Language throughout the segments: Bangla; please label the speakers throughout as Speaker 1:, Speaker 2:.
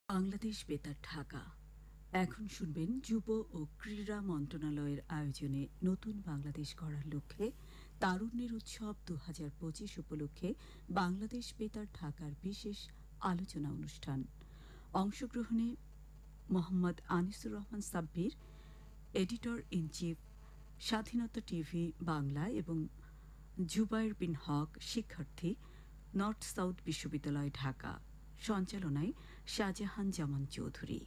Speaker 1: বাংলাদেশ বেতার ঢাকা। এখন শুনবেন যুব ও ক্রীড়া মন্ত্রণালয়ের আয়োজনে নতুন বাংলাদেশ গড়ার লক্ষ্যে তারুণ্যের উৎসব ২০২৫ উপলক্ষে বাংলাদেশ বেতার ঢাকার বিশেষ আলোচনা অনুষ্ঠান। অংশগ্রহণে Mohammad Anisur Rahman Sabbir, editor in chief, স্বাধীনতা টিভি বাংলা, এবং জুবায়ের বিন হক, শিক্ষার্থী, নর্থ সাউথ বিশ্ববিদ্যালয় ঢাকা। সঞ্চালনায় শাহজাহান জামান চৌধুরী।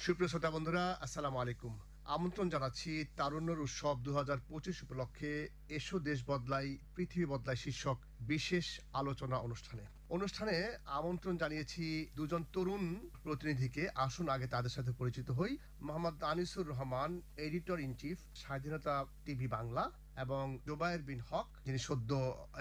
Speaker 2: সুপ্রিয় শ্রোতা বন্ধুরা, আসসালামু আলাইকুম। আমন্ত্রণ জানাচ্ছি তারুণ্যের উৎসব ২০২৫ উপলক্ষে এসো দেশ বদলাই পৃথিবী বদলাই শীর্ষক বিশেষ আলোচনা অনুষ্ঠানে আমন্ত্রণ জানিয়েছি দুজন তরুণ প্রতিনিধিকে। আসুন আগে তাদের সাথে পরিচিত হই। Mohammad Anisur Rahman, editor in chief, স্বাধীনতা টিভি বাংলা, এবং জুবায়ের বিন হক, যিনি সদ্য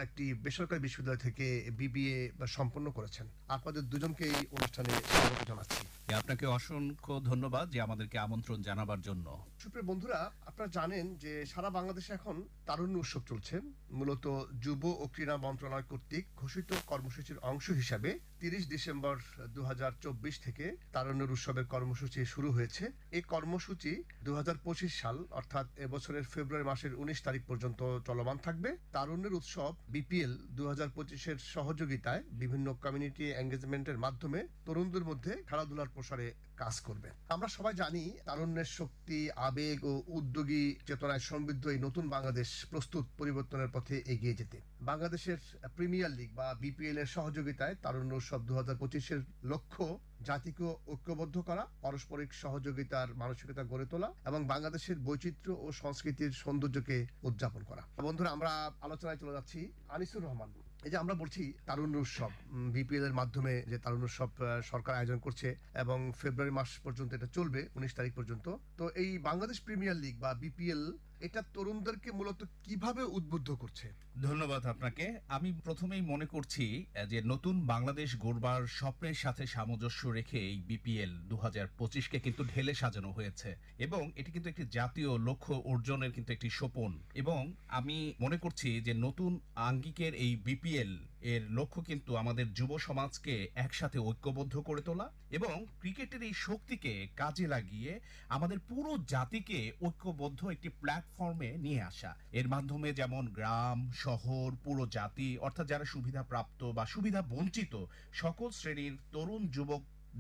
Speaker 2: একটি বেসরকারি বিশ্ববিদ্যালয় থেকে বিবিএ সম্পন্ন করেছেন। আপনাদের দুজনকে এই অনুষ্ঠানে স্বাগত জানাচ্ছি।
Speaker 3: আপনাকে অসংখ্য ধন্যবাদ যে আমাদেরকে আমন্ত্রণ জানাবার জন্য।
Speaker 2: সুপ্রিয় বন্ধুরা, আপনারা জানেন যে সারা বাংলাদেশে এখন তারুণ্য উৎসব চলছে। মূলত যুব ও ক্রীড়া মন্ত্রণালয় কর্তৃক ঘোষিত কর্মসূচির অংশ হিসাবে ৩০ ডিসেম্বর ২০২৪ থেকে তারুণ্যের উৎসবের কর্মসূচি শুরু হয়েছে। এই কর্মসূচি ২০২৫ সাল অর্থাৎ এবছরের ফেব্রুয়ারি মাসের ১৯ তারিখ পর্যন্ত চলমান থাকবে। তারুণ্যের উৎসব বিপিএল ২০২৫-এর সহযোগিতায় বিভিন্ন কমিউনিটি এঙ্গেজমেন্টের মাধ্যমে তরুণদের মধ্যে খেলাধুলার প্রসারে কাজ করবে। আমরা সবাই জানি তারুণ্যের শক্তি, আবেগ ও উদ্যোগী চেতনায় সমৃদ্ধ এই নতুন বাংলাদেশ প্রস্তুত পরিবর্তনের পথে এগিয়ে যেতে। বাংলাদেশের প্রিমিয়ার লিগ বা বিপিএল এর সহযোগিতায় তারুণ্য উৎসব ২০২৫-এর লক্ষ্য জাতিকে ঐক্যবদ্ধ করা, পারস্পরিক সহযোগিতার মানসিকতা গড়ে তোলা এবং বাংলাদেশের বৈচিত্র্য ও সংস্কৃতির সৌন্দর্যকে উদযাপন করা। বন্ধুরা, আমরা আলোচনায় চলে যাচ্ছি। আনিসুর রহমান, এই যে আমরা বলছি তারুণ্য উৎসব, বিপিএল এর মাধ্যমে যে তারুণ্য উৎসব সরকার আয়োজন করছে এবং ফেব্রুয়ারি মাস পর্যন্ত এটা চলবে, ১৯ তারিখ পর্যন্ত। তো এই বাংলাদেশ প্রিমিয়ার লিগ বা বিপিএল এটা তরুণদেরকে মূলত কিভাবে উদ্বুদ্ধ করছে?
Speaker 3: ধন্যবাদ আপনাকে। আমি প্রথমেই মনে করছি যে নতুন বাংলাদেশ গড়বার স্বপ্নের সাথে সামঞ্জস্য রেখে এই বিপিএল ২০২৫-কে কিন্তু ঢেলে সাজানো হয়েছে এবং এটি কিন্তু একটি জাতীয় লক্ষ্য অর্জনের কিন্তু একটি সোপান। এবং আমি মনে করছি যে নতুন আঙ্গিকের এই বিপিএল এর লক্ষ্য কিন্তু আমাদের যুব সমাজকে একসাথে ঐক্যবদ্ধ করে তোলা এবং ক্রিকেটের এই শক্তিকে কাজে লাগিয়ে আমাদের পুরো জাতিকে ঐক্যবদ্ধ একটি প্ল্যাটফর্মে নিয়ে আসা। এর মাধ্যমে যেমন গ্রাম, শহর, পুরো জাতি অর্থাৎ যারা সুবিধা প্রাপ্ত বা সুবিধা বঞ্চিত সকল শ্রেণীর তরুণ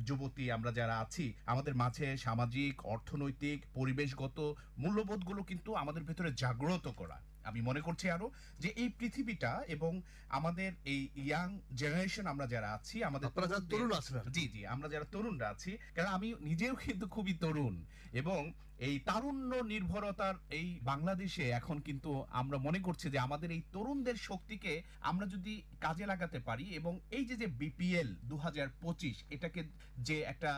Speaker 3: যুবতী আমরা যারা আছি, আমাদের মাঝে সামাজিক, অর্থনৈতিক, পরিবেশগত মূল্যবোধগুলো কিন্তু আমাদের ভেতরে জাগ্রত করা। আমি মনে করছি আরো যে এই পৃথিবীটা এবং আমাদের এই ইয়াং জেনারেশন আমরা যারা আছি, আমাদের
Speaker 2: তরুণ আছেন,
Speaker 3: জি আমরা যারা তরুণরা আছি, কারণ আমি নিজেও কিন্তু খুবই তরুণ, এবং এই তারুণ্য নির্ভরতার এই বাংলাদেশে এখন কিন্তু আমরা মনে করছি যে আমাদের এই তরুণদের শক্তিকে আমরা যদি কাজে লাগাতে পারি এবং এই যে বিপিএল ২০২৫ এটাকে যে একটা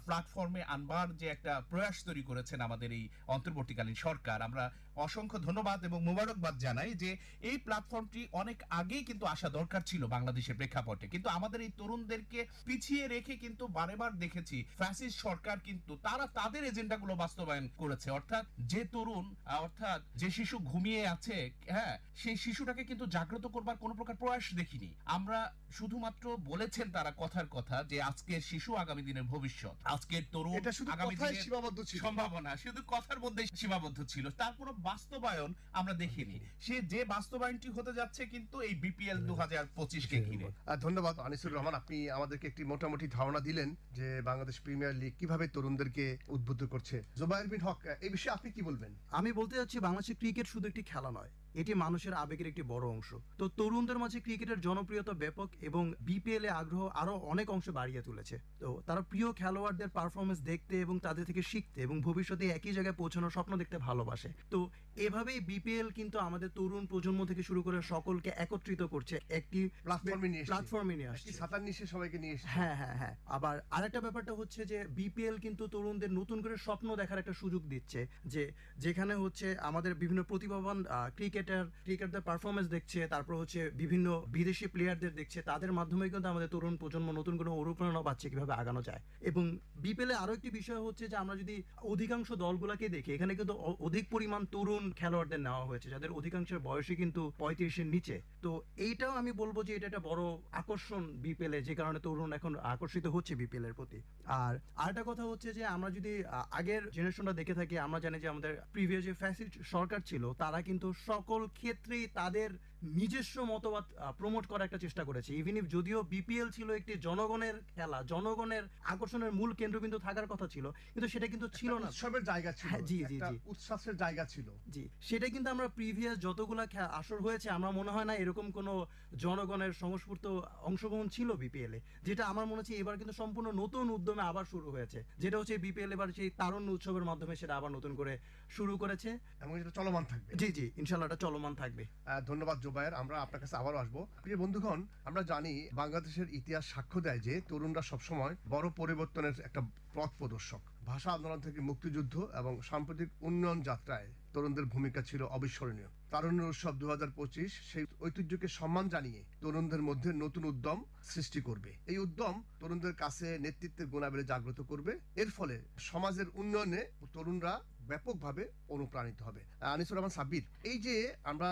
Speaker 3: প্ল্যাটফর্মে আনবার যে একটা প্রয়াস তৈরি করেছেন আমাদের এই অন্তর্বর্তীকালীন সরকার, আমরা অসংখ্য ধন্যবাদ এবং মোবারকবাদ জানাই যে এই প্ল্যাটফর্মটি অনেক আগেই কিন্তু আসা দরকার ছিল বাংলাদেশের প্রেক্ষাপটে। কিন্তু আমাদের এই তরুণদেরকে পিছিয়ে রেখে কিন্তু বারেবার দেখেছি ফ্যাসিস্ট সরকার কিন্তু তারা তাদের এজেন্ডাগুলো বাস্তবায়ন করেছে। অর্থাৎ যে তরুণ, অর্থাৎ যে শিশু ঘুমিয়ে আছে, হ্যাঁ, সেই শিশুটাকে কিন্তু জাগ্রত করবার কোনো প্রকার প্রয়াস দেখিনি আমরা। শুধুমাত্র বলেছেন তারা কথার কথা যে আজকের শিশু আগামী দিনের ভবিষ্যৎ, আজকের তরুণ আগামী দিনের সম্ভাবনা, শুধু কথার মধ্যে সীমাবদ্ধ ছিল, তার কোনো বাস্তবায়ন আমরা দেখিনি। সে যে বাস্তবায়নটি হতে যাচ্ছে কিন্তু এই বিপিএল ২০২৫-কে ঘিরে।
Speaker 2: ধন্যবাদ আনিসুর রহমান, আপনি আমাদেরকে একটি মোটামুটি ধারণা দিলেন যে বাংলাদেশ প্রিমিয়ার লিগ কিভাবে তরুণদেরকে উদ্বুদ্ধ করছে। জুবায়ের বিন হক, এই বিষয়ে আপনি কি বলবেন?
Speaker 4: আমি বলতে চাচ্ছি বাংলাদেশের ক্রিকেট শুধু একটি খেলা নয়, এটি মানুষের আবেগের একটি বড় অংশ। তো তরুণদের মাঝে ক্রিকেটের জনপ্রিয়তা ব্যাপক এবং বিপিএল এ আগ্রহ আরো অনেক অংশ বাড়িয়ে তুলেছে। তো তারা প্রিয় খেলোয়াড়দের পারফরমেন্স দেখতে এবং তাদের থেকে শিখতে এবং ভবিষ্যতে একই জায়গায় পৌঁছানোর স্বপ্ন দেখতে ভালোবাসে। তো এভাবেই বিপিএল কিন্তু আমাদের তরুণ প্রজন্ম থেকে শুরু করে সকলকে একত্রিত করছে, একটি প্ল্যাটফর্মে নিয়ে আসছে,
Speaker 2: ছাতার নিচে সবাইকে নিয়ে এসেছে।
Speaker 4: হ্যাঁ। আবার আরেকটা ব্যাপারটা হচ্ছে যে বিপিএল কিন্তু তরুণদের নতুন করে স্বপ্ন দেখার একটা সুযোগ দিচ্ছে, যে যেখানে হচ্ছে আমাদের বিভিন্ন প্রতিভাবান ক্রিকেট ক্রিকেটারদের পারফরমেন্স দেখছে, তারপর হচ্ছে বিভিন্ন বিদেশি প্লেয়ারদের দেখছে, তাদের মাধ্যমে কিন্তু আমাদের তরুণ প্রজন্ম নতুন কোনো অনুপ্রেরণা পাচ্ছে কিভাবে আগানো যায়। এবং বিপিএল আরো একটি বিষয় হচ্ছে যে আমরা যদি অধিকাংশ দলগুলোকে দেখি, এখানে কিন্তু অধিক পরিমাণ তরুণ খেলোয়াড়দের নেওয়া হয়েছে, যাদের অধিকাংশের বয়সই কিন্তু 35-এর নিচে। তো এইটাও আমি বলবো যে এটা একটা বড় আকর্ষণ বিপিএল এ, যে কারণে তরুণ এখন আকর্ষিত হচ্ছে বিপিএল এর প্রতি। আর আরেকটা কথা হচ্ছে যে আমরা যদি আগের জেনারেশনটা দেখে থাকি, আমরা জানি যে আমাদের প্রিভিয়াস যে ফ্যাসিস্ট সরকার ছিল তারা কিন্তু সকল ক্ষেত্রেই তাদের নিজস্ব মতবাদ প্রমোট করার একটা চেষ্টা করেছে। ইভেন ইফ যদিও বিপিএল ছিল একটি জনগণের খেলা, জনগণের আকর্ষণের মূল কেন্দ্রবিন্দু থাকার কথা ছিল, কিন্তু সেটা কিন্তু ছিল না।
Speaker 2: উৎসবের জায়গা ছিল,
Speaker 4: হ্যাঁ, জি জি
Speaker 2: একটা
Speaker 4: জি
Speaker 2: উৎসাহের জায়গা ছিল।
Speaker 4: জি, সেটা কিন্তু আমরা প্রিভিয়াস যতগুলা আসর হয়েছে আমার মনে হয় না এরকম কোনো জনগণের সংস্ফূর্ত অংশগ্রহণ ছিল বিপিএল এ, যেটা আমার মনে হচ্ছে এবার কিন্তু সম্পূর্ণ নতুন উদ্যমে আবার শুরু হয়েছে, যেটা হচ্ছে বিপিএল এবার সেই তারুণ্য উৎসবের মাধ্যমে সেটা আবার নতুন করে শুরু করেছে।
Speaker 2: এবং এটা চলমান থাকবে।
Speaker 4: জি জি, ইনশাআল্লাহ এটা চলমান থাকবে।
Speaker 2: ধন্যবাদ জুবায়ের, আমরা আপনার কাছে আবারও আসবো। প্রিয় বন্ধুগণ, আমরা জানি বাংলাদেশের ইতিহাস সাক্ষ্য দেয় যে তরুণরা সবসময় বড় পরিবর্তনের একটা পথ প্রদর্শক। ভাষা আন্দোলন থেকে মুক্তিযুদ্ধ এবং সাম্প্রতিক উন্নয়ন যাত্রায় তরুণদের ভূমিকা ছিল অবিস্মরণীয়। তারুণ্য উৎসব 2025 সেই ঐতিহ্যকে সম্মান জানিয়ে তরুণদের মধ্যে নতুন উদ্যম সৃষ্টি করবে। এই উদ্যম তরুণদের কাছে নেতৃত্বের গুণাবলী জাগ্রত করবে। এর ফলে সমাজের উন্নয়নে তরুণরা ব্যাপকভাবে অনুপ্রাণিত হবে। আনিসুর রহমান সাব্বির, এই যে আমরা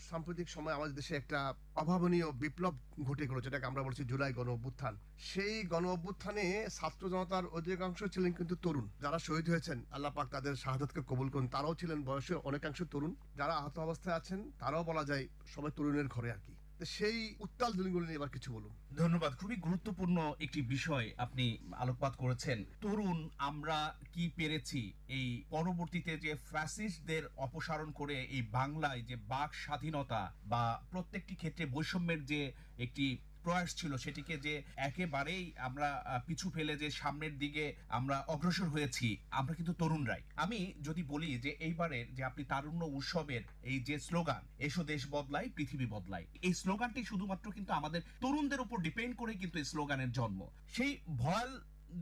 Speaker 2: সাম্প্রতিক সময় আমাদের দেশে একটা অভাবনীয় বিপ্লব ঘটে গেল, যেটাকে আমরা বলছি জুলাই গণ অভ্যুত্থান, সেই গণ অভ্যুত্থানে ছাত্র জনতার অধিকাংশ ছিলেন কিন্তু তরুণ। যারা শহীদ হয়েছেন আল্লাহ পাক তাদের শাহাদাতকে কবুল করুন, তারাও ছিলেন বয়সে অনেকাংশ তরুণ। যারা আহত অবস্থায় আছেন তারাও বলা যায় সবাই তরুণের ঘরে আর কি। সেই উত্তাল দিনগুলো নিয়ে এবার কিছু বলুন।
Speaker 3: ধন্যবাদ। খুবই গুরুত্বপূর্ণ একটি বিষয় আপনি আলোকপাত করেছেন। তরুণ আমরা কি পেরেছি, এই পরবর্তীতে যে ফ্যাসিস্টদের অপসারণ করে এই বাংলায় যে বাক স্বাধীনতা বা প্রত্যেকটি ক্ষেত্রে বৈষম্যের যে একটি প্রয়াস ছিল, সেটিকে যে একেবারেই আমরা পিছু ফেলে যে সামনের দিকে আমরা অগ্রসর হয়েছি, আমরা কিন্তু তরুণরাই। আমি যদি বলি যে এইবারের যে আপনি তারুণ্য উৎসবের এই যে স্লোগান, এসো দেশ বদলাই পৃথিবী বদলাই, এই স্লোগানটি শুধুমাত্র কিন্তু আমাদের তরুণদের উপর ডিপেন্ড করে কিন্তু এই স্লোগানের জন্ম। সেই ভয়াল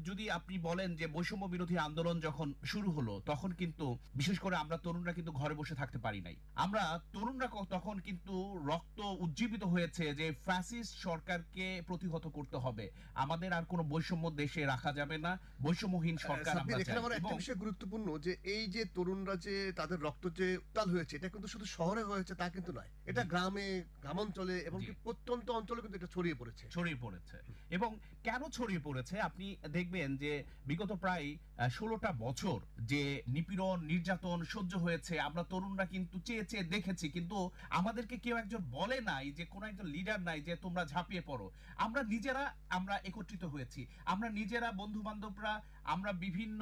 Speaker 3: যদি আপনি বলেন যে বৈষম্য বিরোধী আন্দোলন যখন শুরু হলো, তখন কিন্তু বিশেষ করে আমরা তরুণরা কিন্তু ঘরে বসে থাকতে পারি নাই। আমরা তরুণরা তখন কিন্তু রক্ত উজ্জীবিত হয়েছে যে ফ্যাসিস্ট সরকারকে প্রতিহত করতে হবে, আমাদের আর কোনো বৈষম্য দেশে রাখা যাবে না, বৈষম্যহীন সরকার আমরা চাই।
Speaker 2: এখানে আমার একটা বিষয় গুরুত্বপূর্ণ, যে এই যে তরুণরা যে তাদের রক্ত যে উত্তাল হয়েছে, এটা কিন্তু শুধু শহরে হয়েছে তা কিন্তু নয়, এটা গ্রামে, গ্রামাঞ্চলে এবং প্রত্যন্ত অঞ্চলে কিন্তু এটা ছড়িয়ে পড়েছে।
Speaker 3: এবং কেন ছড়িয়ে পড়েছে আপনি দেখবেন যে বিগত প্রায় 16টা বছর যে নিপীড়ন নির্যাতন সহ্য হয়েছে, আমরা তরুণরা কিন্তু চেয়ে চেয়ে দেখেছি, কিন্তু আমাদেরকে কেউ একজন বলে নাই, যে কোনো একজন লিডার নাই যে তোমরা ঝাঁপিয়ে পড়ো। আমরা একত্রিত হয়েছি, আমরা নিজেরা, বন্ধু বান্ধবরা, আমরা বিভিন্ন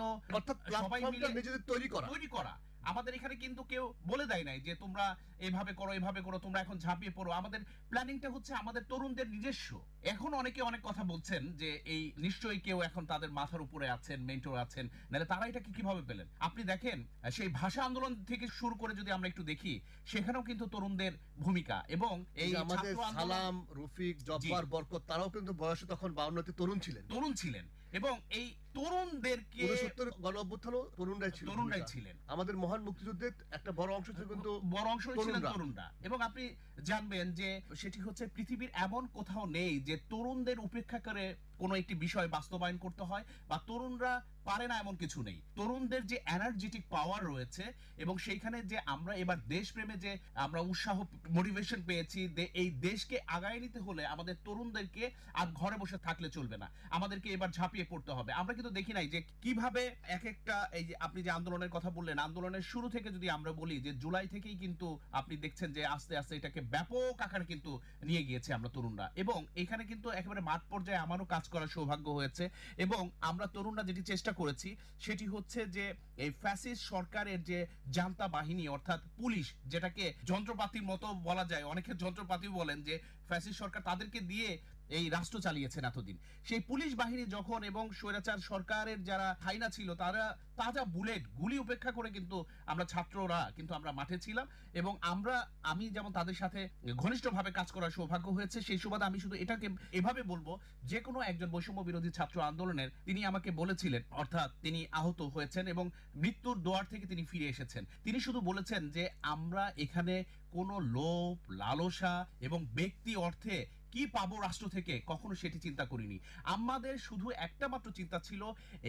Speaker 3: সবাই মিলে
Speaker 2: নিজেদের তৈরি করা।
Speaker 3: আমাদের এখানে কিন্তু কেউ বলে দেয় নাই যে তোমরা এভাবে করো, তোমরা এখন ঝাঁপিয়ে পড়ো। আমাদের প্ল্যানিংটা হচ্ছে আমাদের তরুণদের নিজস্ব। এখন অনেকে অনেক কথা বলছেন যে এই নিশ্চয়ই কেউ এখন তাদের মাথার উপরে আছেন, মেন্টর আছেন, নাহলে তারা এটাকে কিভাবে পেলেন। আপনি দেখেন সেই ভাষা আন্দোলন থেকে শুরু করে যদি আমরা একটু দেখি, সেখানেও কিন্তু তরুণদের ভূমিকা। এবং এই
Speaker 2: আমাদের সালাম, রফিক, জব্বার, বরকত, তারাও কিন্তু বয়সে তখন 52তে তরুণ ছিলেন। এবং এই তরুণদেরকে 69 গণ অভ্যুত্থানও তরুণরাই ছিলেন। আমাদের মহান মুক্তিযুদ্ধের একটা বড় অংশ ছিল কিন্তু
Speaker 3: ছিলেন তরুণরা। এবং আপনি জানবেন যে সেটি হচ্ছে পৃথিবীর এমন কোথাও নেই যে তরুণদের উপেক্ষা করে কোনো একটি বিষয় বাস্তবায়ন করতে হয়, বা তরুণরা পারে না এমন কিছু নেই। তরুণদের যে এনার্জেটিক পাওয়ার রয়েছে, এবং সেইখানে যে আমরা এবার দেশপ্রেমে যে আমরা উৎসাহ, মোটিভেশন পেয়েছি, এই দেশকে আগায় নিতে হলে আমাদের তরুণদেরকে আর ঘরে বসে থাকলে চলবে না, আমাদেরকে এবার ঝাঁপিয়ে পড়তে হবে। আমরা কিন্তু দেখি নাই যে কিভাবে এক একটা, এই যে আপনি যে আন্দোলনের কথা বললেন, আন্দোলনের শুরু থেকে যদি আমরা বলি যে জুলাই থেকেই কিন্তু আপনি দেখছেন যে আস্তে আস্তে এটাকে ব্যাপক আকারে কিন্তু নিয়ে গিয়েছে আমরা তরুণরা। এবং এখানে কিন্তু একেবারে মাঠ পর্যায়ে আমারও কাজ করার সৌভাগ্য হয়েছে। এবং আমরা তরুণরা যেটি চেষ্টা করেছি সেটি হচ্ছে যে এই ফ্যাসিস্ট সরকারের যে জান্তা বাহিনী, অর্থাৎ পুলিশ, যেটাকে যন্ত্রপাতির মতো বলা যায়, অনেকে যন্ত্রপাতি বলেন, যে ফ্যাসিস্ট সরকার, তাদেরকে দিয়ে এই রাষ্ট্র চালিয়েছেন এতদিন, সেই পুলিশ বাহিনী যখন এবং স্বৈরাচার সরকারের যারা হাইনা ছিল তারা তাজা বুলেট গুলি উপেক্ষা করে কিন্তু আমরা ছাত্ররা কিন্তু আমরা মাঠে ছিলাম, এবং আমি যেমন তাদের সাথে ঘনিষ্ঠভাবে কাজ করার সৌভাগ্য হয়েছে, সেই সুবাদে আমি শুধু এটাকে এভাবে বলবো, যে কোনো একজন বৈষম্য বিরোধী ছাত্র আন্দোলনের তিনি আমাকে বলেছিলেন, অর্থাৎ তিনি আহত হয়েছেন এবং মৃত্যুর দোয়ার থেকে তিনি ফিরে এসেছেন, তিনি শুধু বলেছেন যে আমরা এখানে কোনো লোভ লালসা এবং ব্যক্তি অর্থে কি পাবো রাষ্ট্র থেকে কখনো সেটি চিন্তা করিনি। আমাদের শুধু একটা মাত্র চিন্তা ছিল,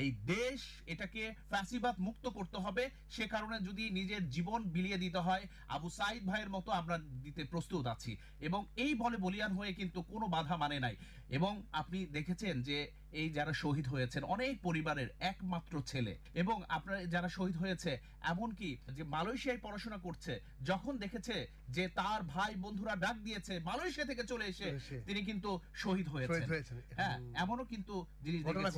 Speaker 3: এই দেশ এটাকে ফ্যাসিবাদ মুক্ত করতে হবে, সে কারণে যদি নিজের জীবন বিলিয়ে দিতে হয় আবু সাইদ ভাইয়ের মতো আমরা দিতে প্রস্তুত আছি, এবং এই বলে বলিয়ান হয়ে কিন্তু কোনো বাধা মানে নাই। এবং আপনি দেখেছেন যে এই যারা শহীদ হয়েছেন অনেক পরিবারের একমাত্র ছেলে, এবং আপনার যারা শহীদ হয়েছে এমনকি যে মালয়েশিয়ায় পড়াশোনা করছে, যখন দেখেছে যে তার ভাই বন্ধুরা ডাক দিয়েছে মালয়েশিয়া থেকে চলে এসে তিনি কিন্তু শহীদ হয়েছেন। হ্যাঁ, এমনও কিন্তু জিনিস ঘটনা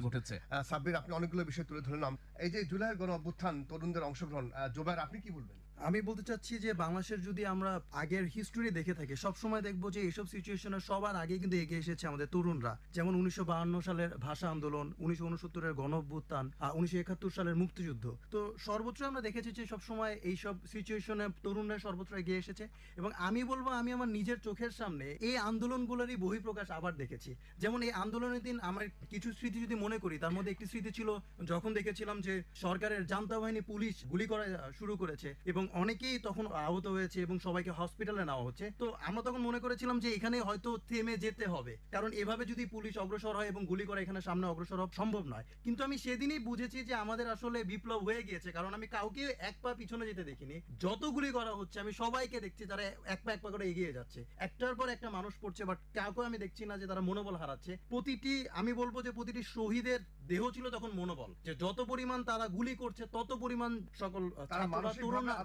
Speaker 3: ঘটেছে।
Speaker 2: সাব্বির, আপনি অনেকগুলো বিষয় তুলে ধরলেন। এই যে জুলাইয়ের গণ অভ্যুত্থান, তরুণদের অংশগ্রহণ, জোবায়ের আপনি কি বলবেন?
Speaker 4: আমি বলতে চাচ্ছি যে বাংলাদেশের যদি আমরা আগের হিস্ট্রি দেখে থাকি, সবসময় দেখবো যে এইসব সিচুয়েশনে সবার আগে কিন্তু এগিয়ে এসেছে আমাদের তরুণরা। যেমন 1952 সালের ভাষা আন্দোলন, 1969-এর গণ অভ্যুত্থান, 1971 সালের মুক্তিযুদ্ধ। তো সর্বোচ্চ আমরা দেখেছি যে সবসময় এইসব সিচুয়েশনে তরুণরা সর্বোচ্চ এগিয়ে এসেছে, এবং আমি বলবো আমি আমার নিজের চোখের সামনে এই আন্দোলনগুলোরই বহিঃপ্রকাশ আবার দেখেছি। যেমন এই আন্দোলনের দিন আমার কিছু স্মৃতি যদি মনে করি, তার মধ্যে একটি স্মৃতি ছিল যখন দেখেছিলাম যে সরকারের জান্তা বাহিনী পুলিশ গুলি করা শুরু করেছে এবং অনেকেই তখন আহত হয়েছে এবং সবাইকে হসপিটালে নেওয়া হচ্ছে। তো আমরা তখন মনে করেছিলাম যে এখানে হয়তো থেমে যেতে হবে, কারণ এভাবে যদি পুলিশ অগ্রসর হয় এবং গুলি করে এখানে সামনে অগ্রসর হওয়া সম্ভব নয়। কিন্তু আমি সেদিনই বুঝেছি যে আমাদের আসলে বিপ্লব হয়ে গিয়েছে, কারণ আমি কাউকে এক পা পিছনে যেতে দেখিনি। যত গুলি করা হচ্ছে আমি সবাইকে দেখছি তারা এক পা করে এগিয়ে যাচ্ছে, একটার পর একটা মানুষ পড়ছে, বাট কাউকে আমি দেখছি না যে তারা মনোবল হারাচ্ছে। প্রতিটি, আমি বলবো যে প্রতিটি শহীদের দেহ ছিল তখন মনোবল, যে যত পরিমাণ তারা গুলি করছে তত পরিমাণ সকল তরুণরা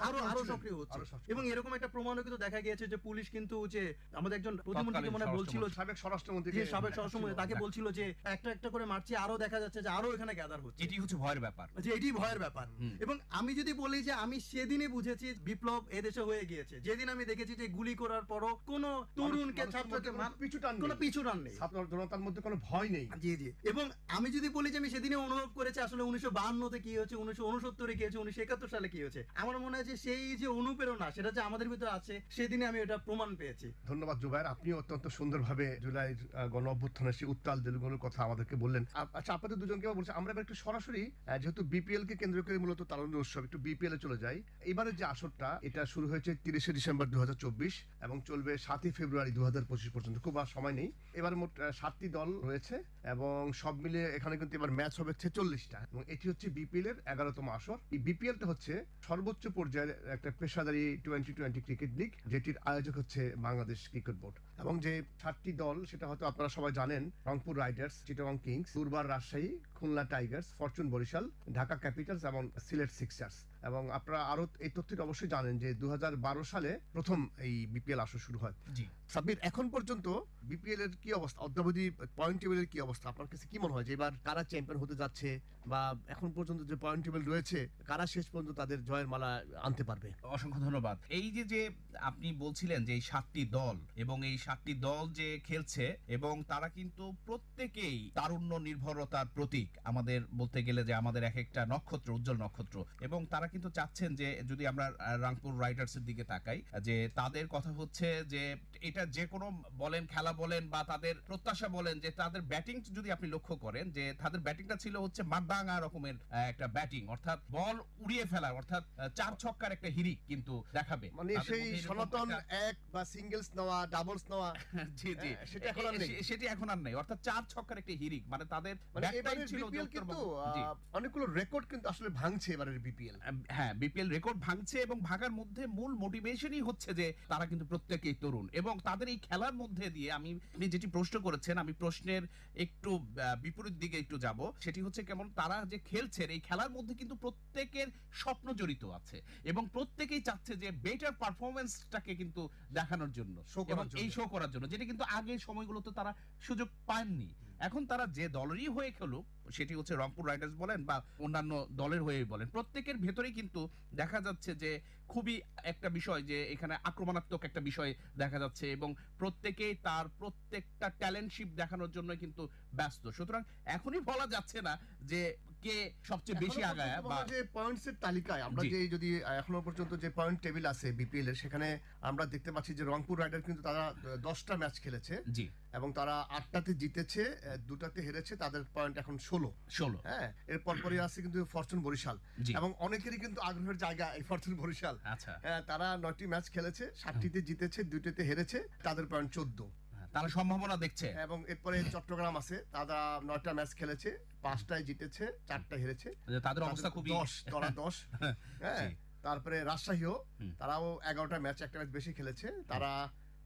Speaker 4: আরো সক্রিয় হচ্ছে। এবং এরকম একটা প্রমাণও কিন্তু দেখা গিয়েছে যে পুলিশ কিন্তু যে আমাদের একজন প্রতিমন্ত্রীকে মনে বলছিল, সাবেক স্বরাষ্ট্রমন্ত্রী তাকে বলছিল যে একটা একটা করে মারছি, আরো দেখা যাচ্ছে যে আরো এখানে গ্যাদার হচ্ছে।
Speaker 3: এটি হচ্ছে ভয়ের ব্যাপার,
Speaker 4: যে এটি ভয়ের ব্যাপার। এবং আমি যদি বলি যে আমি সেদিনই বুঝেছি বিপ্লব এদেশে হয়ে গিয়েছে, যেদিন আমি দেখেছি যে গুলি করার পরও কোন তরুণকে ছাত্রকে কোনো পিছু টান নেই, ছাত্র জনতার মধ্যে কোনো ভয় নেই। জি জি। এবং আমি যদি বলি যে আমি সেদিনে অনুভব করেছি আসলে 1952-তে কি হয়েছে, 1969-এ কি হয়েছে, 1971 সালে কি হয়েছে। আমার মনে হয় যে সেই যে অনুপ্রেরণা সেটা যে আমাদের ভিতরে আছে, সেদিনে আমি এটা প্রমাণ পেয়েছি।
Speaker 2: ধন্যবাদ জুবায়ের, আপনি অত্যন্ত সুন্দরভাবে জুলাইয়ের গণ অভ্যুত্থানের সেই উত্তাল দিনগুলোর কথা আমাদেরকে বললেন। আচ্ছা, আপনাদের দুজনকে বলছি আমরা এবার একটু সরাসরি, যেহেতু বিপিএল কে কেন্দ্র করে মূলত তারুণ্যের উৎসব, একটু বিপিএল এ চলে যাই। এবারে যে আসরটা, এটা শুরু হয়েছে 30শে ডিসেম্বর 2024 এবং চলবে 7ই ফেব্রুয়ারি 2025 পর্যন্ত, খুব আর সময় নেই। এবার মোট 7টি দল রয়েছে এবং সব মিলিয়ে এখানে কিন্তু এবার ম্যাচ হবে 46টা, এবং এটি হচ্ছে বিপিএল এর 11তম আসর। এই বিপিএলটা হচ্ছে সর্বোচ্চ পর্যায়ের একটা পেশাদারী টোয়েন্টি ক্রিকেট লিগ, যেটির আয়োজক হচ্ছে বাংলাদেশ ক্রিকেট বোর্ড। এবং যে 7টি দল সেটা হয়তো আপনারা সবাই জানেন: Rangpur Riders, Chittagong Kings, Durbar Rajshahi, Khulna Tigers, Fortune Barishal, Dhaka Capitals এবং সিলেট সিক্সার্স। এবং আপনারা আরো এই তথ্যটা অবশ্যই জানেন যে 2012 সালে প্রথম এই বিপিএল আসর শুরু হয়। সাব্বির, এখন পর্যন্ত বিপিএল এর কি অবস্থা, অদ্যাবধি পয়েন্ট টেবিলের কি অবস্থা, আপনার কাছে কি মনে হয় যে এবার কারা চ্যাম্পিয়ন হতে যাচ্ছে, বা এখন পর্যন্ত যে পয়েন্ট টেবিল রয়েছে কারা শেষ পর্যন্ত তাদের জয়ের মালা আনতে পারবে?
Speaker 3: অসংখ্য ধন্যবাদ। এই যে আপনি বলছিলেন যে এই 7টি দল, এবং এই 7টি দল যে খেলছে এবং তারা কিন্তু প্রত্যেকেই তারুণ্য নির্ভরতার প্রতীক, আমাদের বলতে গেলে যে আমাদের এক একটা নক্ষত্র, উজ্জ্বল নক্ষত্র। এবং তারা কিন্তু চাচ্ছেন যে, যদি আমরা রংপুর রাইডার্সের দিকে তাকাই, যে তাদের কথা হচ্ছে যে এটা যে কোনো বলেন খেলা বলেন বা তাদের প্রত্যাশা বলেন, যে তাদের ব্যাটিং যদি আপনি লক্ষ্য করেন যে তাদের ব্যাটিংটা ছিল হচ্ছে মারদাঙ্গা রকমের একটা ব্যাটিং, অর্থাৎ বল উড়িয়ে ফেলার, অর্থাৎ 4 ছক্কার একটা হিরিক কিন্তু দেখাবে,
Speaker 2: মানে সেই সনাতন এক বা সিঙ্গেলস নেওয়া, ডাবলস নেওয়া।
Speaker 3: জি জি, সেটা এখন আর নেই, সেটি এখন আর নেই, অর্থাৎ 4 ছক্কার একটা হিরিক, মানে তাদের ব্যাটিং ছিল।
Speaker 2: কিন্তু অনেকগুলো রেকর্ড কিন্তু আসলে ভাঙছে এবারের বিপিএল।
Speaker 3: হ্যাঁ, বিপিএল রেকর্ড ভাঙছে, এবং ভাগার মধ্যে মূল মোটিভেশনই হচ্ছে যে তারা কিন্তু প্রত্যেকেই তরুণ, এবং তাদের এই খেলার মধ্যে দিয়ে আপনি যেটি প্রশ্ন করেছেন, আমি প্রশ্নের একটু বিপরীত দিকে একটু যাব। সেটি হচ্ছে কেমন তারা যে খেলছেন এই খেলার মধ্যে কিন্তু প্রত্যেকের স্বপ্ন জড়িত আছে, এবং প্রত্যেকেই চাচ্ছে যে বেটার পারফরমেন্সটাকে কিন্তু দেখানোর জন্য, এবং এই শো করার জন্য, যেটা কিন্তু আগের সময়গুলোতে তারা সুযোগ পাননি। এখন তারা যে দলেরই হয়ে খেলুক, সেটি হচ্ছে রংপুর রাইডার্স বলেন বা অন্যান্য দলের হয়েই বলেন, প্রত্যেকের ভেতরেই কিন্তু দেখা যাচ্ছে যে খুবই একটা বিষয় যে এখানে আক্রমণাত্মক একটা বিষয় দেখা যাচ্ছে এবং প্রত্যেকেই তার প্রত্যেকটা ট্যালেন্টশিপ দেখানোর জন্য কিন্তু ব্যস্ত। সুতরাং এখনই বলা যাচ্ছে না যে কে সবচেয়ে বেশি আগায় বা
Speaker 2: যে পয়েন্টস এর তালিকায় আমরা
Speaker 3: জি।
Speaker 2: যে যদি এখনো পর্যন্ত যে পয়েন্ট টেবিল আছে বিপিএল এর, সেখানে আমরা দেখতে পাচ্ছি যে রংপুর রাইডার কিন্তু তারা 10টা ম্যাচ খেলেছে
Speaker 3: জি
Speaker 2: এবং তারা 8টাতে জিতেছে, 2টাতে হেরেছে, তাদের পয়েন্ট এখন 16। হ্যাঁ, এর পরপরই আছে কিন্তু ফরচুন বরিশাল,
Speaker 3: জি।
Speaker 2: এবং অনেকেরই কিন্তু আগ্রহের জায়গা এই ফরচুন বরিশাল।
Speaker 3: আচ্ছা,
Speaker 2: তারা 9টি ম্যাচ খেলেছে, 7টিতে জিতেছে, 2টিতে হেরেছে, তাদের পয়েন্ট 14।
Speaker 3: তারা সম্ভাবনা দেখছে।
Speaker 2: এবং এরপরে চট্টগ্রাম আছে, তারা 9টা ম্যাচ খেলেছে, 5টায় জিতেছে, 4টায় হেরেছে,
Speaker 3: যে তাদের অবস্থা খুবই
Speaker 2: 10, তারা 10। হ্যাঁ,
Speaker 3: জি।
Speaker 2: তারপরে রাজশাহীও,
Speaker 3: হুম।
Speaker 2: তারাও 11টা ম্যাচ, একটা ম্যাচ বেশি খেলেছে, তারা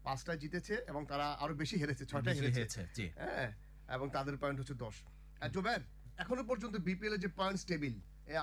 Speaker 2: 5টায় জিতেছে এবং তারা আরো বেশি হেরেছে, 6টায়
Speaker 3: বেশি
Speaker 2: হেরেছে।
Speaker 3: হয়েছে, জি।
Speaker 2: হ্যাঁ, এবং তাদের পয়েন্ট হচ্ছে 10। জোবের, এখনো পর্যন্ত বিপিএল এর যে পয়েন্টস টেবিল,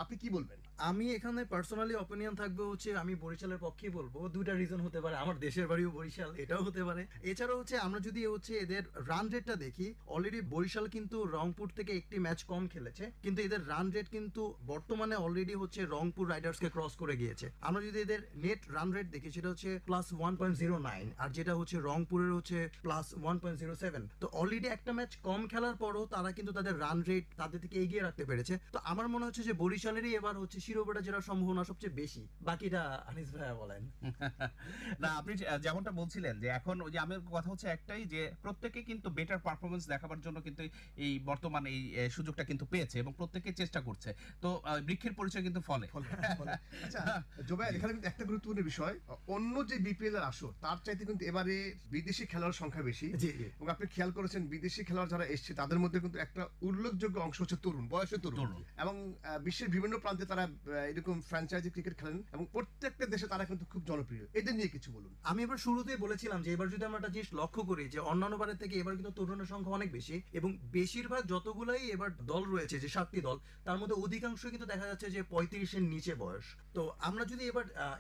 Speaker 2: আপনি কি বলবেন?
Speaker 4: আমি এখানে পার্সোনালি অপিনিয়ন থাকবে হচ্ছে আমি বরিশালের পক্ষেই বলবো। দুইটা রিজন হতে পারে, আমার দেশের বাড়িও বরিশাল, এটাও হতে পারে। এছাড়া হচ্ছে আমরা যদি হচ্ছে এদের রান রেটটা দেখি, অলরেডি বরিশাল কিন্তু রংপুর থেকে একটি ম্যাচ কম খেলেছে, কিন্তু এদের রান রেট কিন্তু বর্তমানে অলরেডি হচ্ছে রংপুর রাইডার্সকে ক্রস করে গিয়েছে। আমরা যদি এদের নেট রান রেট দেখি, সেটা হচ্ছে +1.09, আর যেটা হচ্ছে রংপুরের হচ্ছে +1.07। তো অলরেডি একটা ম্যাচ কম খেলার পরও তারা কিন্তু তাদের রান রেট তাদের থেকে এগিয়ে রাখতে পেরেছে। তো আমার মনে হচ্ছে যে বরিশালেরই এবার হচ্ছে শিরোপাটা জেতার সম্ভাবনা সবচেয়ে বেশি। বাকিটা আনিস ভাইয়া বলেন।
Speaker 3: না, আপনি যেমনটা বলছিলেন যে এখন ওই যে আমার কথা হচ্ছে একটাই, যে প্রত্যেকে কিন্তু বেটার পারফরমেন্স দেখাবার জন্য কিন্তু এই বর্তমান এই সুযোগটা কিন্তু পেয়েছে এবং প্রত্যেকে চেষ্টা করছে। তো বৃক্ষের পরিচয় কিন্তু ফলে।
Speaker 2: আচ্ছা জোবের, এখানে কিন্তু একটা গুরুত্বপূর্ণ বিষয়, অন্য যে বিপিএল এর আসর তার চাইতে কিন্তু এবারে বিদেশি খেলোয়াড়ের সংখ্যা বেশি।
Speaker 4: জি জি।
Speaker 2: এবং আপনি খেয়াল করেছেন বিদেশি খেলোয়াড় যারা এসছে তাদের মধ্যে কিন্তু একটা উল্লেখযোগ্য অংশ হচ্ছে তরুণ, বয়সে তরুণ। এবং বিশ্বের বিভিন্ন প্রান্তে তারা এরকম ফ্র্যাঞ্চাইজি ক্রিকেট খেলেন এবং প্রত্যেকটা দেশে তারা কিন্তু খুব জনপ্রিয়। এদের নিয়ে কিছু বলুন।
Speaker 4: আমি এবার শুরুতেই বলেছিলাম যে এবার যদি আমরা একটা জিনিস লক্ষ্য করি যে অন্যান্য বারের থেকে এবার কিন্তু তরুণের সংখ্যা অনেক বেশি, এবং বেশিরভাগ যতগুলাই এবার দল রয়েছে, যে 7টি দল, তার মধ্যে অধিকাংশ কিন্তু দেখা যাচ্ছে যে 35-এর নিচে বয়স। তো আমরা যদি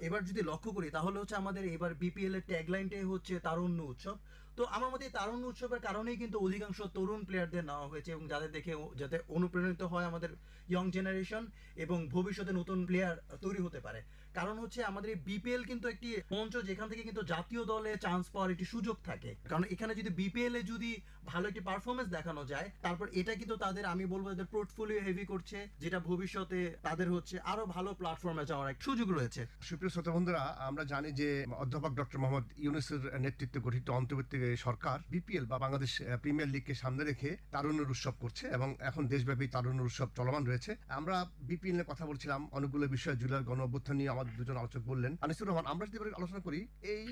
Speaker 4: এবার যদি লক্ষ্য করি, তাহলে হচ্ছে আমাদের এবার বিপিএল এর ট্যাগলাইনটাই হচ্ছে তারুণ্য উৎসব। তো আমার মতে তারুণ্য উৎসবের কারণেই কিন্তু অধিকাংশ তরুণ প্লেয়ারদের নেওয়া হয়েছে, এবং যাদের দেখে যাতে অনুপ্রাণিত হয় আমাদের ইয়ং জেনারেশন এবং ভবিষ্যতে নতুন প্লেয়ার তৈরি হতে পারে। কারণ হচ্ছে আমাদের এই বিপিএল কিন্তু একটি মঞ্চ যেখান থেকে কিন্তু জাতীয় দলে চান্স পাওয়ার একটি সুযোগ থাকে। কারণ এখানে যদি বিপিএল এ যদি ভালো একটি পারফরমেন্স দেখানো যায়, তারপর এটা কিন্তু তাদের, আমি বলবো এদের পোর্টফোলিও হেভি করছে, যেটা ভবিষ্যতে তাদের হচ্ছে আরো ভালো প্ল্যাটফর্মে যাওয়ার একটা সুযোগ রয়েছে।
Speaker 2: সুপ্রিয় শ্রোতা বন্ধুরা, আমরা জানি যে অধ্যাপক ডক্টর মোহাম্মদ ইউনূসের নেতৃত্বে গঠিত অন্তর্বর্তী সরকার বিপিএল বা বাংলাদেশ প্রিমিয়ার লিগকে সামনে রেখে তারুণ্যের উৎসব করছে এবং এখন দেশব্যাপী তারুণ্যের উৎসব চলমান রয়েছে। আমরা বিপিএল নিয়ে কথা বলছিলাম, অনেকগুলো বিষয়, জুলাইয়ের গণ অভ্যুত্থান নিয়ে আমাদের দুজন আলোচক বললেন। আনিসুর রহমান, আমরা যদি এবারে আলোচনা করি এই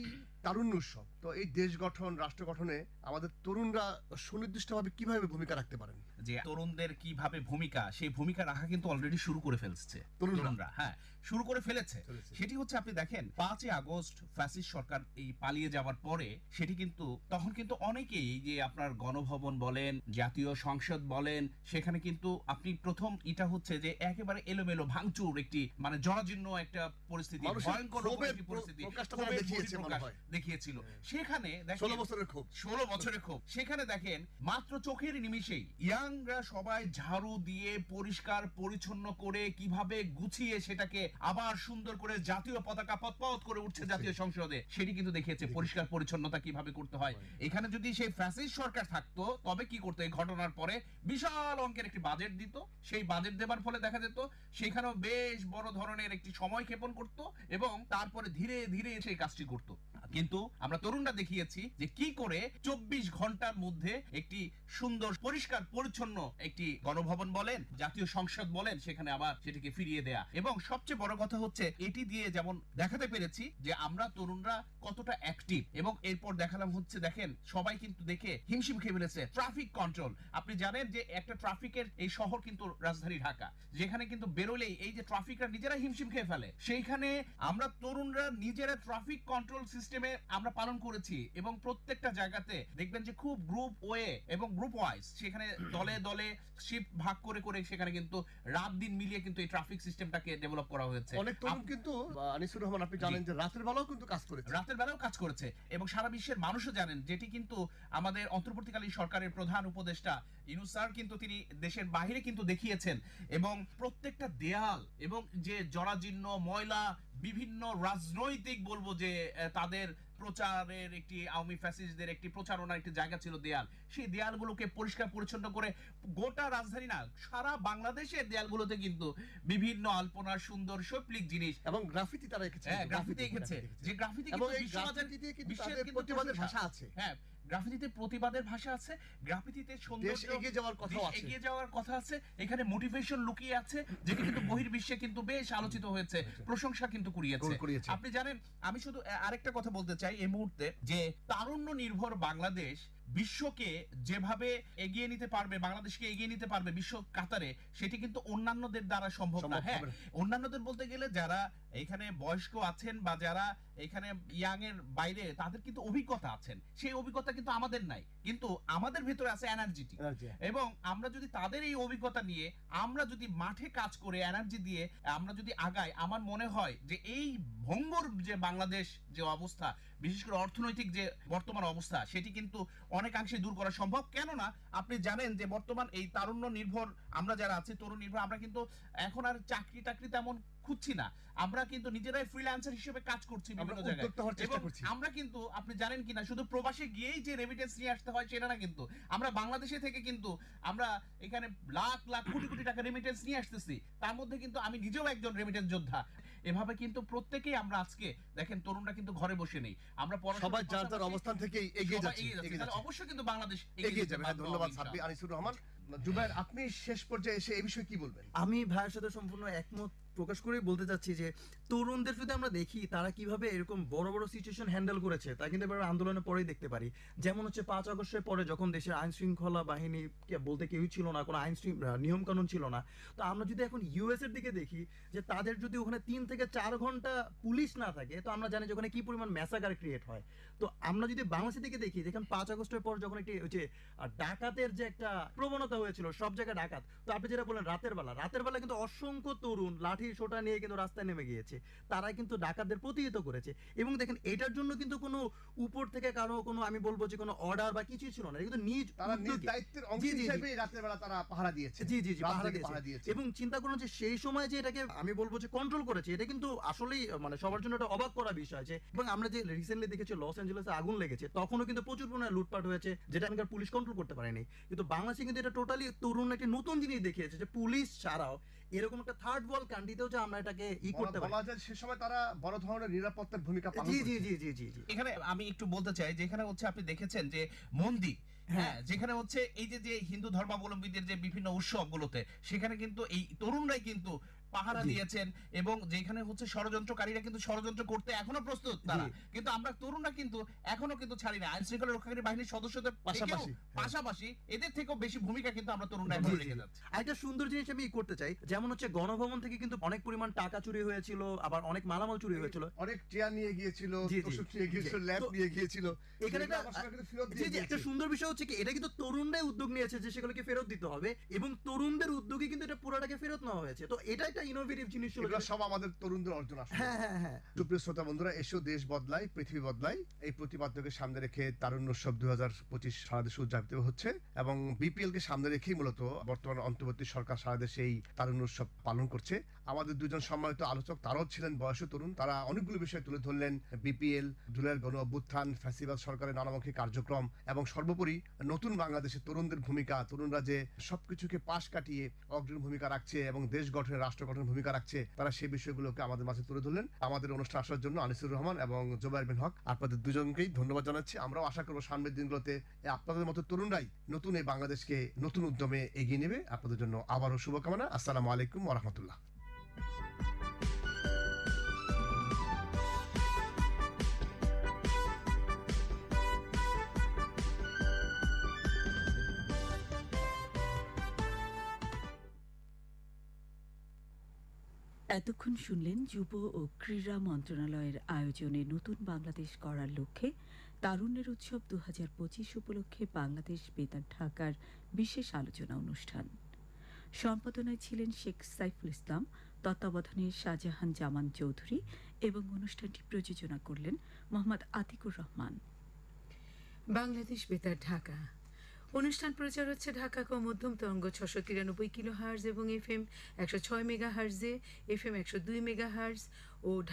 Speaker 2: তারুণ্য উৎসব, তো এই দেশ গঠন, রাষ্ট্র গঠনে আমাদের তরুণরা সুনির্দিষ্টভাবে কিভাবে ভূমিকা রাখতে পারেন?
Speaker 3: যে তরুণদের কিভাবে ভূমিকা, সেই ভূমিকা রাখা কিন্তু অলরেডি শুরু করে ফেলছে তরুণরা। হ্যাঁ, শুরু করে ফেলেছে। সেটি হচ্ছে আপনি দেখেন 5ই আগস্ট ফ্যাসিস্ট সরকার এই পালিয়ে যাওয়ার পরে সেটি কিন্তু তখন কিন্তু অনেকেই যে আপনার গণভবন বলেন, জাতীয় সংসদ বলেন, সেখানে কিন্তু আপনি প্রথম এটা হচ্ছে যে একেবারে এলোমেলো ভাঙচুর, একটি মানে জরাজীর্ণ একটা পরিস্থিতি, ভয়ঙ্কর একটি পরিস্থিতি দেখিয়েছিল। সেখানে দেখেন
Speaker 2: 16 বছরের ক্ষোভ,
Speaker 3: 16 বছরের ক্ষোভ। সেখানে দেখেন মাত্র চোখের নিমিষেই ইয়াংরা সবাই ঝাড়ু দিয়ে পরিষ্কার পরিচ্ছন্ন করে কিভাবে গুছিয়ে সেটাকে আবার সুন্দর করে জাতীয় পতাকা পতপত করে উঠছে জাতীয় সংসদে, সেটি কিন্তু দেখিয়েছে পরিষ্কার পরিচ্ছন্নতা কিভাবে করতে হয়। এখানে যদি সেই ফ্যাসিস্ট সরকার থাকতো তবে কি করতো, এই ঘটনার পরে বিশাল অঙ্কের একটি বাজেট দিত, সেই বাজেট দেবার ফলে দেখা যেত সেখানেও বেশ বড় ধরনের একটি সময় ক্ষেপণ করত এবং তারপরে ধীরে ধীরে সেই কাজটি করত। কিন্তু আমরা তরুণরা দেখিয়েছি যে কি করে 24 ঘন্টার মধ্যে একটি সুন্দর পরিষ্কার পরিচ্ছন্ন একটি গণভবন বলেন, জাতীয় সংসদ বলেন, সেখানে আবার সেটিকে ফিরিয়ে দেয়া। এবং সবচেয়ে বড় কথা হচ্ছে এটি দিয়ে যেমন দেখাতে পেরেছি যে আমরা তরুণরা কতটা অ্যাক্টিভ, এবং এরপর দেখালাম হচ্ছে দেখেন সবাই কিন্তু দেখে হিমশিম খেয়ে ফেলেছে ট্রাফিক কন্ট্রোল। আপনি জানেন যে একটা ট্রাফিকের এই শহর কিন্তু রাজধানী ঢাকা, যেখানে কিন্তু বেরোলেই এই যে ট্রাফিকরা নিজেরা হিমশিম খেয়ে ফেলে, সেইখানে আমরা তরুণরা নিজেরা ট্রাফিক কন্ট্রোল সিস্টেম সিস্টেমে আমরা পালন করেছি এবং প্রত্যেকটা জায়গাতে দেখবেন যে খুব গ্রুপ ওয়ে এবং গ্রুপ ওয়াইজ সেখানে দলে দলে শিফট ভাগ করে করে সেখানে কিন্তু রাত দিন মিলিয়ে কিন্তু এই ট্রাফিক সিস্টেমটাকে ডেভেলপ করা হয়েছে।
Speaker 2: অনেক তরুণ কিন্তু আনিসুর রহমান আপনি জানেন যে রাতের বেলাও কিন্তু কাজ করেছে,
Speaker 3: রাতের বেলাও কাজ করেছে এবং সারা বিশ্বের মানুষও জানেন, যেটি কিন্তু আমাদের অন্তর্বর্তীকালীন সরকারের প্রধান উপদেষ্টা ইউনূস স্যার কিন্তু তিনি দেশের বাইরে কিন্তু দেখিয়েছেন। এবং প্রত্যেকটা দেয়াল এবং যে জরাজীর্ণ ময়লা বিভিন্ন রাজনৈতিক বলবো যে তাদের প্রচারের একটি আওয়ামী ফ্যাসিস্টদের একটি প্রচারণার একটি জায়গা ছিল দেয়াল, সেই দেয়ালগুলোকে পরিষ্কার পরিচ্ছন্ন করে গোটা রাজধানী না সারা বাংলাদেশের দেয়ালগুলোতে কিন্তু বিভিন্ন আলপনার সুন্দর শৈল্পিক জিনিস
Speaker 2: এবং গ্রাফিতি তারা এঁকেছে,
Speaker 3: হ্যাঁ গ্রাফিতি এঁকেছে, যে গ্রাফিতি
Speaker 2: এবং
Speaker 3: কিন্তু
Speaker 2: এই
Speaker 3: বিশ্ববাজার
Speaker 2: গ্রাফিতিতে কিন্তু
Speaker 3: বিশ্বের
Speaker 2: তাদের
Speaker 3: কিন্তু
Speaker 2: প্রতিবাদের
Speaker 3: প্রশংসা।
Speaker 2: ভাষা আছে।
Speaker 3: হ্যাঁ গ্রাফিতিতে প্রতিবাদের ভাষা আছে, গ্রাফিতিতে
Speaker 2: দেশ
Speaker 3: সৌন্দর্য
Speaker 2: এগিয়ে যাওয়ার কথাও
Speaker 3: দেশ
Speaker 2: আছে।
Speaker 3: এগিয়ে যাওয়ার কথা আছে, এখানে মোটিভেশন লুকিয়ে আছে, যেটি কিন্তু বহির্বিশ্বে কিন্তু বেশ আলোচিত হয়েছে, প্রশংসা কিন্তু কুড়িয়েছে।
Speaker 2: কুড়িয়েছে।
Speaker 3: আপনি জানেন আমি শুধু আরেকটা কথা বলতে চাই এই মুহূর্তে, যে তারুণ্য নির্ভর বাংলাদেশ বিশ্বকে যেভাবে এগিয়ে নিতে পারবে, বাংলাদেশকে এগিয়ে নিতে পারবে বিশ্ব কাতারে, সেটি কিন্তু অন্যান্যদের দ্বারা সম্ভব না। হ্যাঁ অন্যান্যদের বলতে গেলে যারা এখানে বয়স্ক আছেন বা যারা এখানে ইয়াং এর বাইরে তাদের কিন্তু অভিজ্ঞতা আছেন, সেই অভিজ্ঞতা কিন্তু আমাদের নাই, কিন্তু আমাদের ভেতরে আছে এনার্জিটি। এবং আমরা যদি তাদের এই অভিজ্ঞতা নিয়ে আমরা যদি মাঠে কাজ করে এনার্জি দিয়ে আমরা যদি আগাই, আমার মনে হয় যে এই ভঙ্গুর যে বাংলাদেশ যে অবস্থা, বিশেষ করে অর্থনৈতিক যে বর্তমান অবস্থা, সেটি কিন্তু অনেকাংশে দূর করা সম্ভব। কেননা আপনি জানেন যে বর্তমান এই তারুণ্য নির্ভর আমরা যারা আছি, তরুণ নির্ভর, আমরা কিন্তু এখন আর চাকরি টাকরি তেমন খুঁজছি না, আমরা কিন্তু নিজেরাই ফ্রিল্যান্সার হিসেবে কাজ করছি বিভিন্ন জায়গায়। এবং আমরা কিন্তু আপনি জানেন কিনা শুধু প্রবাসে গিয়েই যে রেমিটেন্স নিয়ে আসতে হয় সেটা না, কিন্তু আমরা বাংলাদেশে থেকে কিন্তু আমরা এখানে লাখ লাখ কোটি কোটি টাকা রেমিটেন্স নিয়ে আসতেছি, তার মধ্যে কিন্তু আমি নিজেও একজন রেমিটেন্স যোদ্ধা। এভাবে কিন্তু প্রত্যেকেই আমরা আজকে দেখেন তরুণরা কিন্তু ঘরে বসে নেই, আমরা
Speaker 2: সবাই যার যার অবস্থান থেকে এগিয়ে যাচ্ছে,
Speaker 3: তাহলে অবশ্যই কিন্তু বাংলাদেশ
Speaker 2: এগিয়ে যাবে। ধন্যবাদ সাব্বির। আনিসুর রহমান, জুবায়ের আপনি শেষ পর্যায়ে এসে এই বিষয়ে কি বলবেন?
Speaker 4: আমি ভাইয়ের সাথে সম্পূর্ণ একমত প্রকাশ করেই বলতে চাচ্ছি যে তরুণদের যদি আমরা দেখি তারা কিভাবে এরকম বড় বড় সিচুয়েশন হ্যান্ডেল করেছে, তা কিন্তু এবার আন্দোলনের পরেই দেখতে পারি। যেমন হচ্ছে 5 আগস্টের পরে যখন দেশের আইন শৃঙ্খলা বাহিনী বলতে কেউই ছিল না, কোনো নিয়ম কানুন ছিল না, তো আমরা যদি এখন ইউএস এর দিকে দেখি যে তাদের যদি ওখানে 3 থেকে 4 ঘন্টা পুলিশ না থাকে, তো আমরা জানি যে ওখানে কি পরিমাণ ম্যাসাকার ক্রিয়েট হয়। তো আমরা যদি বাংলাদেশের দিকে দেখি, যেখানে 5 আগস্টের পর যখন একটি হচ্ছে ডাকাতের যে একটা প্রবণতা হয়েছিল, সব জায়গায় ডাকাত, তো আপনি যেটা বলেন রাতের বেলা কিন্তু অসংখ্য তরুণ লাঠি সোটা নিয়ে কিন্তু রাস্তায় নেমে গিয়েছে, তারা কিন্তু ডাকাতদের প্রতিহত করেছে। এবং দেখেন এটার জন্য কিন্তু কোনো উপর থেকে কারো কোনো আমি বলবো যে কোনো অর্ডার বা কিছু ছিল না, কিন্তু নিজ
Speaker 2: দায়িত্বের অংশ হিসেবে রাতের বেলা তারা পাহারা দিয়েছে।
Speaker 4: জি পাহারা দিয়েছে। এবং চিন্তা করুন যে সেই সময় যে এটাকে আমি বলবো যে কন্ট্রোল করেছে, এটা কিন্তু আসলেই মানে সবার জন্য একটা অবাক করা বিষয় আছে। এবং আমরা যে রিসেন্টলি দেখেছি লস অ্যাঞ্জেলেসে আগুন লেগেছে, তখনও কিন্তু প্রচুর পরিমাণে লুটপাট হয়েছে, যেটা এখানকার পুলিশ কন্ট্রোল করতে পারেনি। কিন্তু বাংলাদেশে কিন্তু এটা টোটালি তরুণ একটি নতুন জিনিস দেখিয়েছে যে পুলিশ ছাড়াও এরকম একটা থার্ড ওয়ার্ল্ড কান্ট্রিতেও যে আমরা এটাকে করতে পারি।
Speaker 2: বলা যায় সে সময় তারা বড় ধরনের নিরাপত্তার ভূমিকা পালন করেছে।
Speaker 4: জি।
Speaker 3: এখানে আমি একটু বলতে চাই যে এখানে হচ্ছে আপনি দেখেছেন যে মন্দির, হ্যাঁ যেখানে হচ্ছে এই যে হিন্দু ধর্মাবলম্বীদের যে বিভিন্ন উৎসবগুলোতে, সেখানে কিন্তু এই তরুণরাই কিন্তু পাহারা দিয়েছেন এবং যেখানে হচ্ছে ষড়যন্ত্রকারীরা কিন্তু ষড়যন্ত্র করতে এখনো প্রস্তুত তারা, কিন্তু আমরা তরুণরা কিন্তু এখনো কিন্তু ছাড়ি না। আইন শৃঙ্খলা রক্ষাকারী বাহিনীর সদস্যদের পাশাপাশি এদের থেকেও বেশি ভূমিকা কিন্তু আমরা তরুণরা এখনো রেখে যাচ্ছি।
Speaker 4: একটা সুন্দর জিনিস আমি করতে চাই, যেমন হচ্ছে গণভবন থেকে কিন্তু অনেক পরিমাণ টাকা চুরি হয়েছিল, আবার অনেক মালামাল চুরি হয়েছিল,
Speaker 2: অনেক চেয়ার নিয়ে গিয়েছিল, ল্যাব নিয়ে গিয়েছিল।
Speaker 4: এখানে একটা সুন্দর বিষয় হচ্ছে কি, এটা কিন্তু তরুণরাই উদ্যোগ নিয়েছে যে সেগুলোকে ফেরত দিতে হবে, এবং তরুণদের উদ্যোগে কিন্তু এটা পুরোটাকে ফেরত নেওয়া হয়েছে। তো এটা একটা ইনোভেটিভ জিনিস ছিল,
Speaker 2: এগুলো সব আমাদের তরুণদের অর্জন আসলে।
Speaker 4: হ্যাঁ।
Speaker 2: সুপ্রিয় শ্রোতা বন্ধুরা, এসো দেশ বদলায় পৃথিবী বদলায়, এই প্রতিপাদ্যকে সামনে রেখে তারুণ্য উৎসব 2025 সারা দেশে উদযাপিত হচ্ছে এবং বিপিএল কে সামনে রেখেই মূলত বর্তমান অন্তর্বর্তী সরকার সারা দেশে এই তারুণ্য উৎসব পালন করছে। আমাদের দুজন সম্মানিত আলোচক তারাও ছিলেন বয়স্ক তরুণ, তারা অনেকগুলো বিষয় তুলে ধরলেন, বিপিএল, জুলাইয়ের গণ অভ্যুত্থান, ফ্যাসিবাদ সরকারের নানামুখী কার্যক্রম এবং সর্বোপরি নতুন বাংলাদেশের তরুণদের ভূমিকা, তরুণরা যে সবকিছুকে পাশ কাটিয়ে অগ্রণী ভূমিকা রাখছে এবং দেশ গঠনে রাষ্ট্র গঠনের ভূমিকা রাখছে, তারা সেই বিষয়গুলোকে আমাদের মাঝে তুলে ধরলেন। আমাদের অনুষ্ঠান আসার জন্য আনিসুর রহমান এবং জুবায়ের বিন হক, আপনাদের দুজনকেই ধন্যবাদ জানাচ্ছি। আমরাও আশা করবো সামনের দিনগুলোতে আপনাদের মতো তরুণরাই নতুন এই বাংলাদেশকে নতুন উদ্যমে এগিয়ে নেবে। আপনাদের জন্য আবারও শুভকামনা। আসসালামু আলাইকুম ওয়া রাহমাতুল্লাহ।
Speaker 1: এতক্ষণ শুনলেন যুব ও ক্রীড়া মন্ত্রণালয়ের আয়োজনে নতুন বাংলাদেশ গড়ার লক্ষ্যে তারুণ্যের উৎসব 2025 উপলক্ষে বাংলাদেশ বেতার ঢাকার বিশেষ আলোচনা অনুষ্ঠান। সম্পাদনায় ছিলেন শেখ সাইফুল ইসলাম, তত্ত্বাবধানে শাহজাহান জামান চৌধুরী এবং অনুষ্ঠানটি প্রযোজনা করলেন মোহাম্মদ আতিকুর রহমান।
Speaker 5: বাংলাদেশ বেতার ঢাকা অনুষ্ঠান প্রচার হচ্ছে ঢাকা ক মধ্যম তরঙ্গ 693 কিলো হার্জ এবং FM 106 মেগা হার্জে, FM 102 মেগা হার্জ ও